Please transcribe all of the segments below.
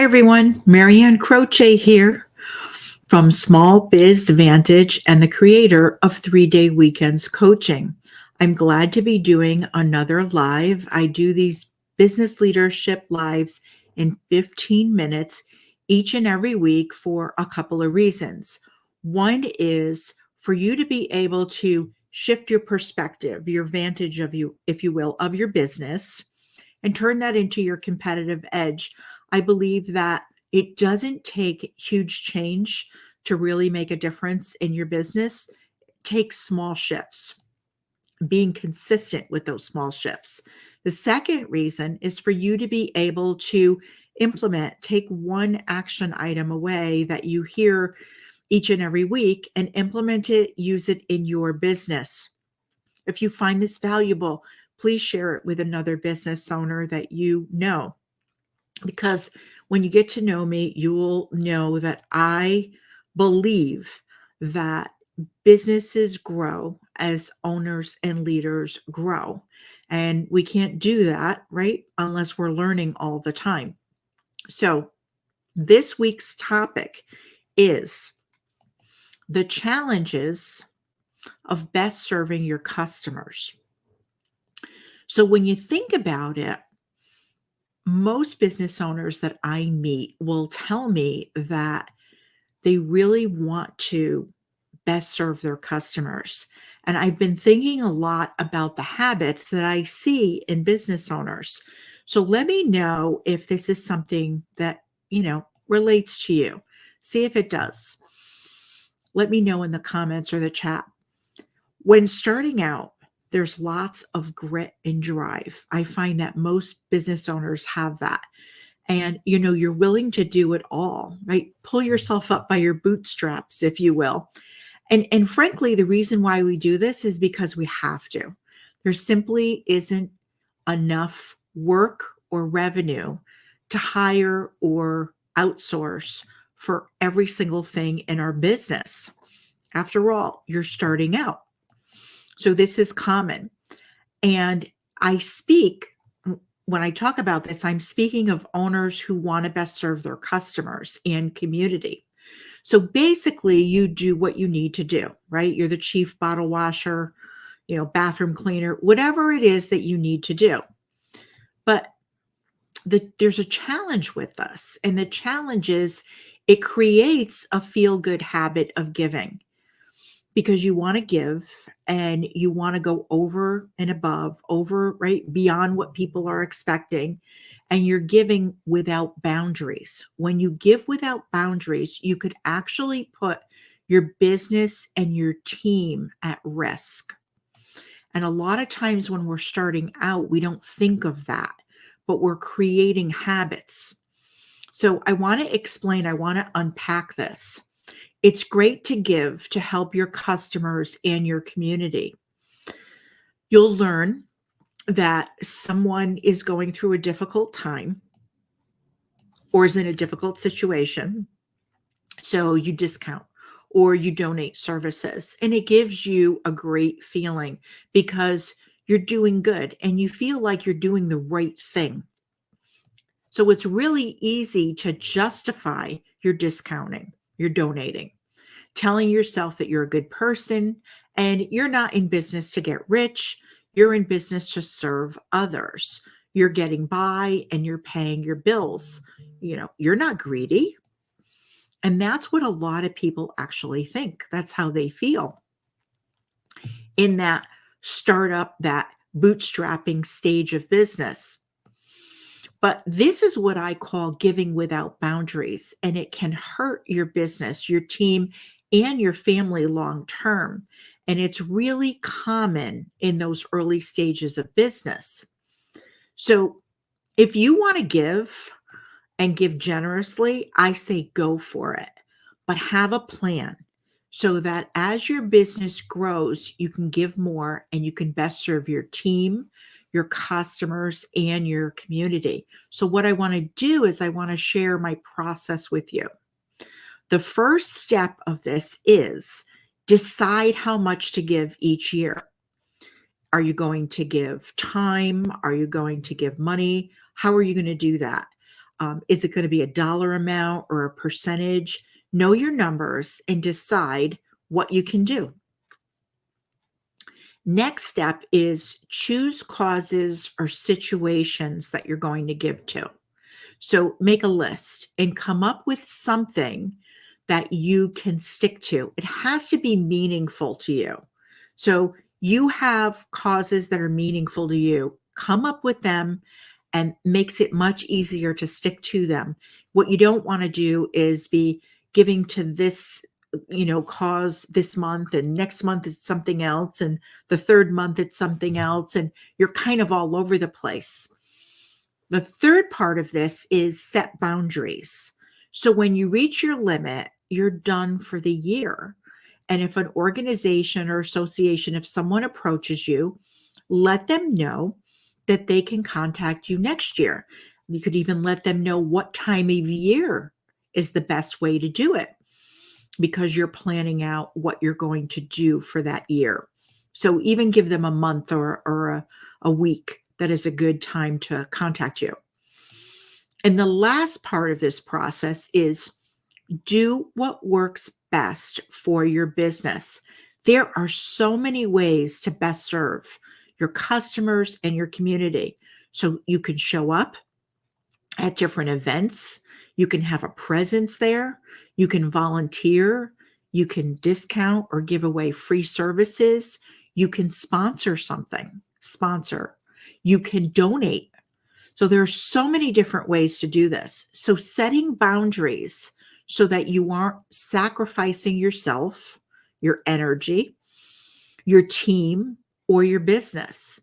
Hi, everyone. Marianne Croce here from Small Biz Vantage and the creator of 3 Day Weekends Coaching. I'm glad to be doing another live. I do these business leadership lives in 15 minutes each and every week for a couple of reasons. One is for you to be able to shift your perspective, your vantage of you, if you will, of your business and turn that into your competitive edge. I believe that it doesn't take huge change to really make a difference in your business. It takes small shifts, being consistent with those small shifts. The second reason is for you to be able to take one action item away that you hear each and every week and implement it, use it in your business. If you find this valuable, please share it with another business owner that you know. Because when you get to know me, you will know that I believe that businesses grow as owners and leaders grow. And we can't do that, right? Unless we're learning all the time. So, this week's topic is the challenges of best serving your customers. So, when you think about it, most business owners that I meet will tell me that they really want to best serve their customers. And I've been thinking a lot about the habits that I see in business owners. So let me know if this is something that, relates to you. See if it does. Let me know in the comments or the chat. When starting out, there's lots of grit and drive. I find that most business owners have that. And you're willing to do it all, right? Pull yourself up by your bootstraps, if you will. And frankly, the reason why we do this is because we have to. There simply isn't enough work or revenue to hire or outsource for every single thing in our business. After all, you're starting out. So this is common. And when I talk about this, I'm speaking of owners who want to best serve their customers and community. So basically, you do what you need to do, right? You're the chief bottle washer, bathroom cleaner, whatever it is that you need to do. But there's a challenge with us. And the challenge is it creates a feel-good habit of giving because you want to give and you want to go over and above, right, beyond what people are expecting. And you're giving without boundaries. When you give without boundaries, you could actually put your business and your team at risk. And a lot of times when we're starting out, we don't think of that, but we're creating habits. So I want to unpack this. It's great to give to help your customers and your community. You'll learn that someone is going through a difficult time or is in a difficult situation. So you discount or you donate services, and it gives you a great feeling because you're doing good and you feel like you're doing the right thing. So it's really easy to justify your discounting, your donating, telling yourself that you're a good person and you're not in business to get rich. You're in business to serve others. You're getting by and you're paying your bills. You're not greedy. And that's what a lot of people actually think. That's how they feel in that startup, that bootstrapping stage of business. But this is what I call giving without boundaries, and it can hurt your business, your team, and your family long term. And it's really common in those early stages of business. So if you want to give and give generously, I say go for it, but have a plan so that as your business grows, you can give more and you can best serve your team, your customers, and your community. So what I want to do is I want to share my process with you. The first step of this is decide how much to give each year. Are you going to give time? Are you going to give money? How are you going to do that? Is it going to be a dollar amount or a percentage? Know your numbers and decide what you can do. Next step is choose causes or situations that you're going to give to. So make a list and come up with something that you can stick to. It has to be meaningful to you. So you have causes that are meaningful to you. Come up with them and makes it much easier to stick to them. What you don't want to do is be giving to this cause this month, and next month it's something else, and the third month it's something else, and you're kind of all over the place. The third part of this is set boundaries. So when you reach your limit, you're done for the year. And if an organization or association, if someone approaches you, let them know that they can contact you next year. You could even let them know what time of year is the best way to do it, because you're planning out what you're going to do for that year. So even give them a month or a week that is a good time to contact you. And the last part of this process is do what works best for your business. There are so many ways to best serve your customers and your community. So you can show up at different events, you can have a presence there, you can volunteer, you can discount or give away free services, you can sponsor something, you can donate. So there are so many different ways to do this. So setting boundaries so that you aren't sacrificing yourself, your energy, your team, or your business.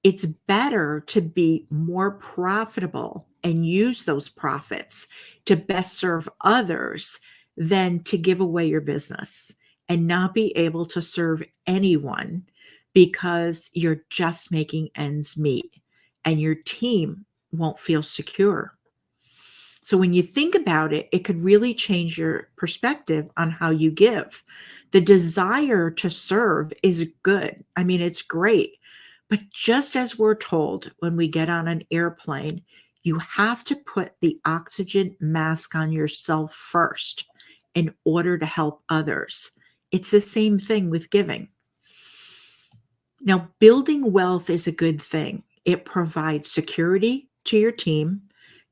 It's better to be more profitable and use those profits to best serve others than to give away your business and not be able to serve anyone because you're just making ends meet and your team won't feel secure. So when you think about it, it could really change your perspective on how you give. The desire to serve is good. I mean, it's great. But just as we're told when we get on an airplane, you have to put the oxygen mask on yourself first in order to help others. It's the same thing with giving. Now, building wealth is a good thing. It provides security to your team,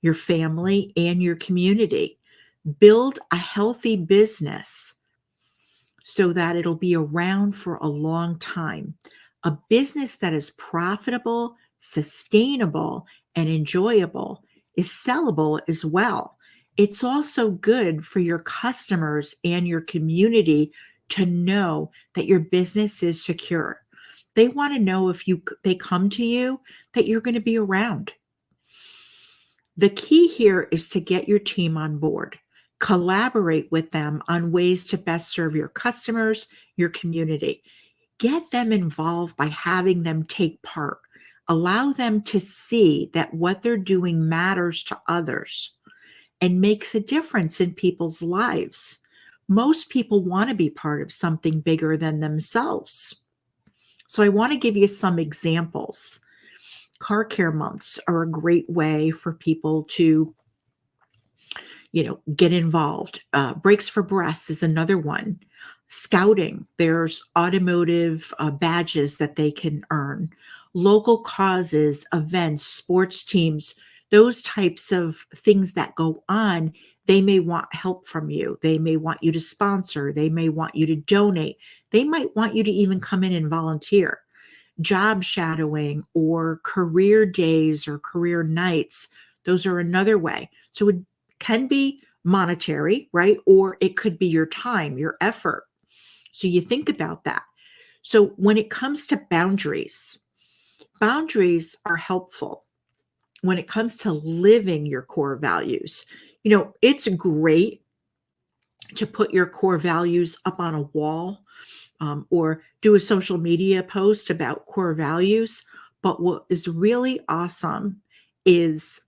your family, and your community. Build a healthy business so that it'll be around for a long time. A business that is profitable, sustainable, and enjoyable is sellable as well. It's also good for your customers and your community to know that your business is secure. They want to know if they come to you that you're going to be around. The key here is to get your team on board. Collaborate with them on ways to best serve your customers, your community. Get them involved by having them take part. Allow them to see that what they're doing matters to others and makes a difference in people's lives. Most people want to be part of something bigger than themselves. So I want to give you some examples. Car care months are a great way for people to, get involved. Breaks for Breasts is another one. Scouting, there's automotive badges that they can earn. Local causes, events, sports teams, those types of things that go on, they may want help from you. They may want you to sponsor. They may want you to donate. They might want you to even come in and volunteer. Job shadowing or career days or career nights, those are another way. So it can be monetary, right? Or it could be your time, your effort. So you think about that. So when it comes to boundaries, boundaries are helpful when it comes to living your core values. It's great to put your core values up on a wall, or do a social media post about core values. But what was really awesome is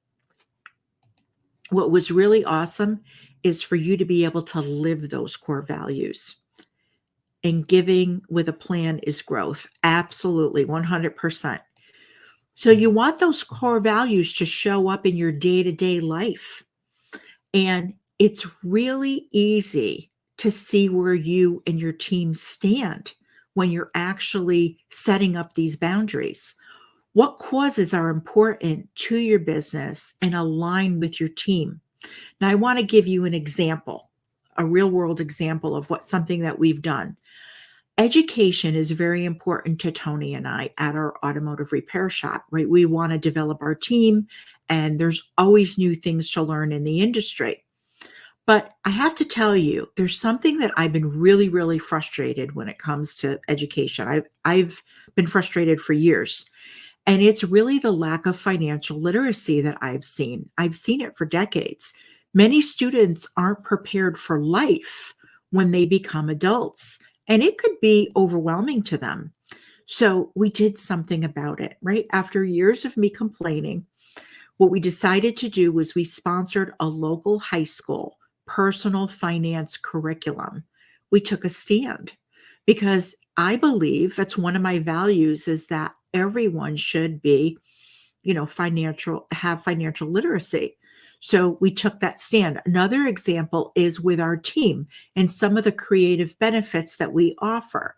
for you to be able to live those core values. And giving with a plan is growth. Absolutely, 100%. So you want those core values to show up in your day-to-day life. And it's really easy to see where you and your team stand when you're actually setting up these boundaries. What causes are important to your business and align with your team? Now, I want to give you an example, a real world example of what something that we've done. Education is very important to Tony and I at our automotive repair shop, right? We want to develop our team, and there's always new things to learn in the industry. But I have to tell you, there's something that I've been really, really frustrated when it comes to education. I've been frustrated for years. And it's really the lack of financial literacy that I've seen. I've seen it for decades. Many students aren't prepared for life when they become adults, and it could be overwhelming to them. So we did something about it, right? After years of me complaining, what we decided to do was we sponsored a local high school personal finance curriculum. We took a stand because I believe that's one of my values is that everyone should be, have financial literacy. So we took that stand. Another example is with our team and some of the creative benefits that we offer.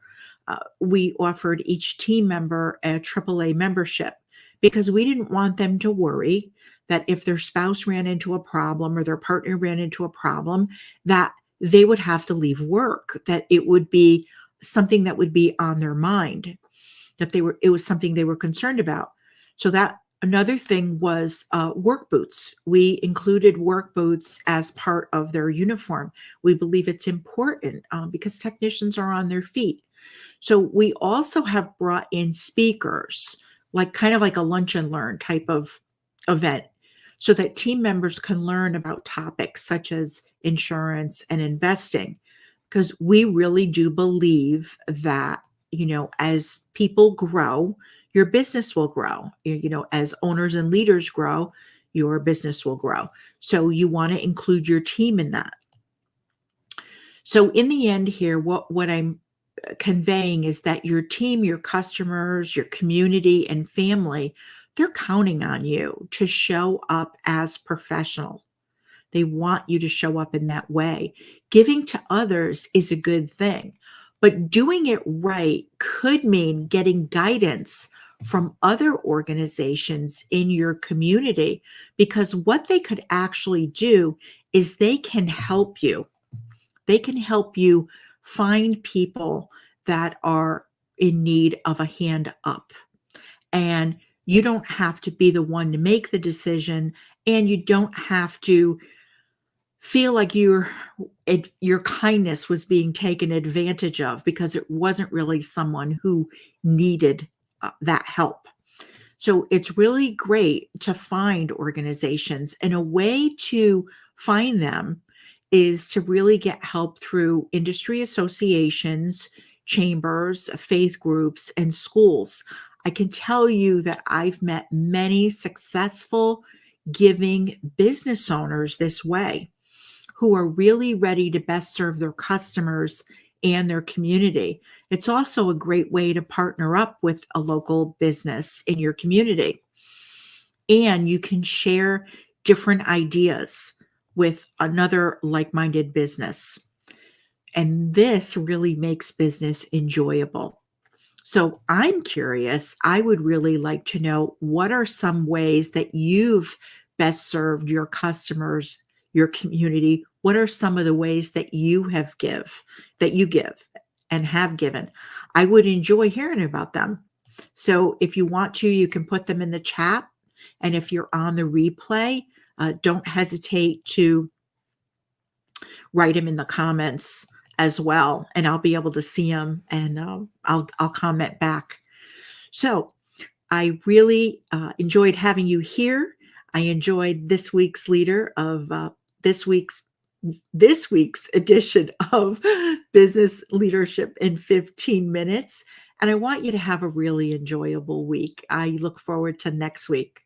We offered each team member a AAA membership because we didn't want them to worry that if their spouse ran into a problem or their partner ran into a problem, that they would have to leave work, that it would be something that would be on their mind, that it was something they were concerned about. So that another thing was work boots. We included work boots as part of their uniform. We believe it's important because technicians are on their feet. So we also have brought in speakers, like kind of like a lunch and learn type of event, so that team members can learn about topics such as insurance and investing. Because we really do believe that, as people grow, your business will grow. As owners and leaders grow, your business will grow. So you want to include your team in that. So in the end here, what I'm conveying is that your team, your customers, your community and family, they're counting on you to show up as professional. They want you to show up in that way. Giving to others is a good thing, but doing it right could mean getting guidance from other organizations in your community, because what they could actually do is they can help you. They can help you find people that are in need of a hand up. And you don't have to be the one to make the decision, and you don't have to feel like your kindness was being taken advantage of because it wasn't really someone who needed that help. So it's really great to find organizations, and a way to find them is to really get help through industry associations, chambers, faith groups, and schools. I can tell you that I've met many successful giving business owners this way, who are really ready to best serve their customers and their community. It's also a great way to partner up with a local business in your community. And you can share different ideas with another like-minded business. And this really makes business enjoyable. So I'm curious, I would really like to know, what are some ways that you've best served your customers, your community? What are some of the ways that you give and have given? I would enjoy hearing about them. So if you want to, you can put them in the chat. And if you're on the replay, don't hesitate to write them in the comments as well, and I'll be able to see them, and I'll comment back. So I really enjoyed having you here. I enjoyed this week's this week's edition of Business Leadership in 15 Minutes, and I want you to have a really enjoyable week. I look forward to next week.